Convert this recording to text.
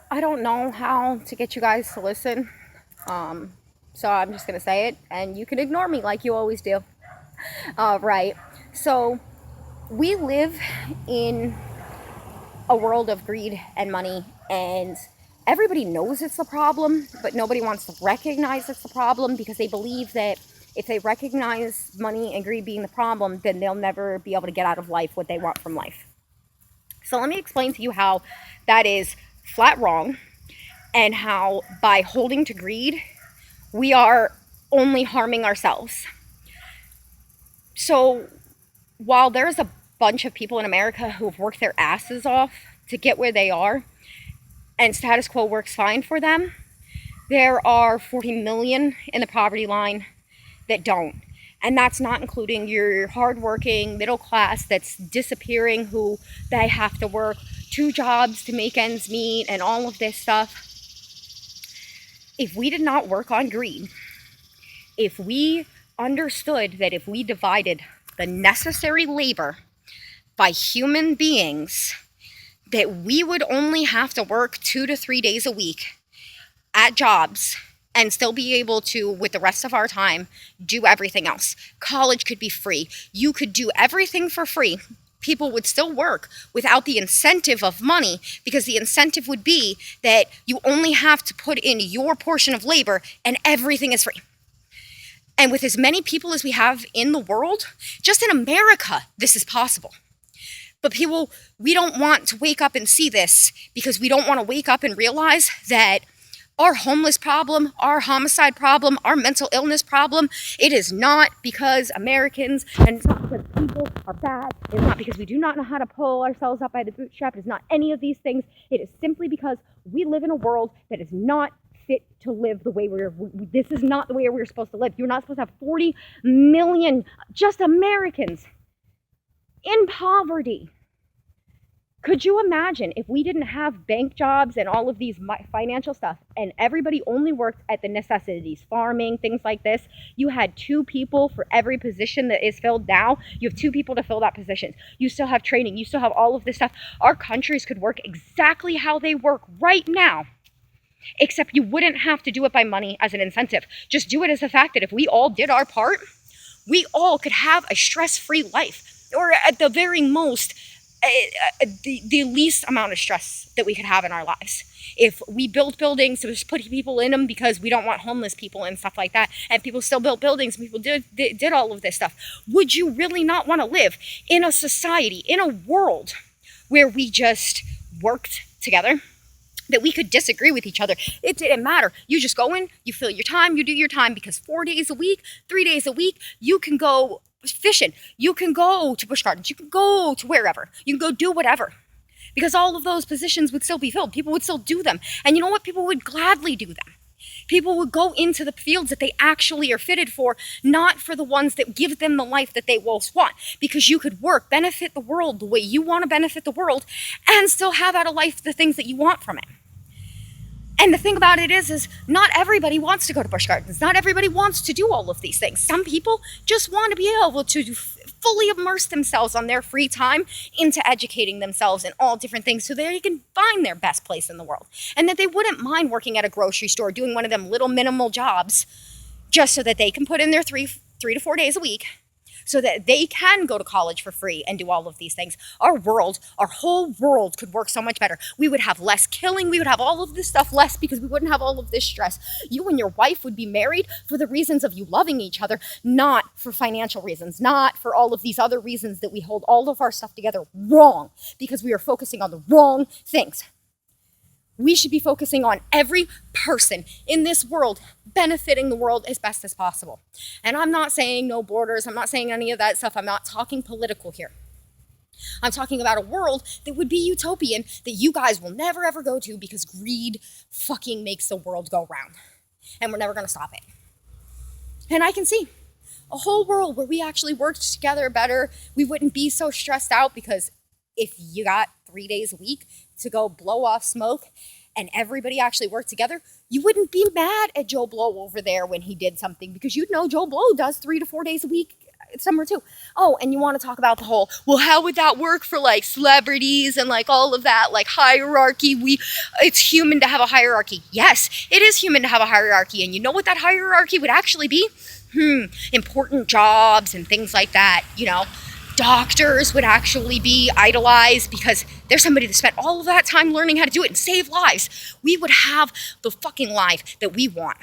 I don't know how to get you guys to listen. Um, so I'm just going to say it, and you can ignore me like you always do. Right. So we live in a world of greed and money, and everybody knows it's the problem, but nobody wants to recognize it's the problem because they believe that if they recognize money and greed being the problem, then they'll never be able to get out of life what they want from life. So let me explain to you how that is flat wrong, and how by holding to greed, we are only harming ourselves. So while there's a bunch of people in America who have worked their asses off to get where they are, and status quo works fine for them, there are 40 million in the poverty line that don't. And that's not including your hardworking middle class that's disappearing, who they have to work 2 jobs to make ends meet and all of this stuff. If we did not work on greed, if we understood that if we divided the necessary labor by human beings, that we would only have to work 2 to 3 days a week at jobs and still be able to, with the rest of our time, do everything else. College could be free. You could do everything for free. People would still work without the incentive of money, because the incentive would be that you only have to put in your portion of labor and everything is free. And with as many people as we have in the world, just in America, this is possible. But people, we don't want to wake up and see this, because we don't want to wake up and realize that our homeless problem, our homicide problem, our mental illness problem, it is not because Americans, and it's not because people are bad, it's not because we do not know how to pull ourselves up by the bootstrap, it's not any of these things. It is simply because we live in a world that is not fit to live the way this is not the way we're supposed to live. You're not supposed to have 40 million just Americans in poverty. Could you imagine if we didn't have bank jobs and all of these financial stuff, and everybody only worked at the necessities, farming, things like this? You had 2 people for every position that is filled now. You have 2 people to fill that position. You still have training. You still have all of this stuff. Our countries could work exactly how they work right now, except you wouldn't have to do it by money as an incentive. Just do it as the fact that if we all did our part, we all could have a stress-free life, or at the very most, the least amount of stress that we could have in our lives. If we built buildings to just put people in them because we don't want homeless people and stuff like that, and people still built buildings and people did all of this stuff, would you really not want to live in a society, in a world where we just worked together? That we could disagree with each other. It didn't matter. You just go in, you fill your time, you do your time, because 4 days a week, 3 days a week, you can go fishing, you can go to Busch Gardens, you can go to wherever, you can go do whatever, because all of those positions would still be filled. People would still do them. And you know what? People would gladly do them. People would go into the fields that they actually are fitted for, not for the ones that give them the life that they most want, because you could work, benefit the world the way you want to benefit the world, and still have out of life the things that you want from it. And the thing about it is not everybody wants to go to Busch Gardens. Not everybody wants to do all of these things. Some people just want to be able to fully immerse themselves on their free time into educating themselves in all different things, so they can find their best place in the world. And that they wouldn't mind working at a grocery store, doing one of them little minimal jobs, just so that they can put in their 3 to 4 days a week, so that they can go to college for free and do all of these things. Our whole world could work so much better. We would have less killing. We would have all of this stuff less, because we wouldn't have all of this stress. You and your wife would be married for the reasons of you loving each other, not for financial reasons, not for all of these other reasons that we hold all of our stuff together wrong, because we are focusing on the wrong things. We should be focusing on every person in this world benefiting the world as best as possible. And I'm not saying no borders. I'm not saying any of that stuff. I'm not talking political here. I'm talking about a world that would be utopian, that you guys will never ever go to, because greed fucking makes the world go round. And we're never going to stop it. And I can see a whole world where we actually worked together better. We wouldn't be so stressed out, because if you got 3 days a week to go blow off smoke and everybody actually worked together, you wouldn't be mad at Joe Blow over there when he did something, because you'd know Joe Blow does 3 to 4 days a week it's number two. Oh, and you want to talk about the whole, well, how would that work for like celebrities and like all of that, like hierarchy? It's human to have a hierarchy. Yes, it is human to have a hierarchy. And you know what that hierarchy would actually be? Important jobs and things like that, you know. Doctors would actually be idolized because there's somebody that spent all of that time learning how to do it and save lives. We would have the fucking life that we want.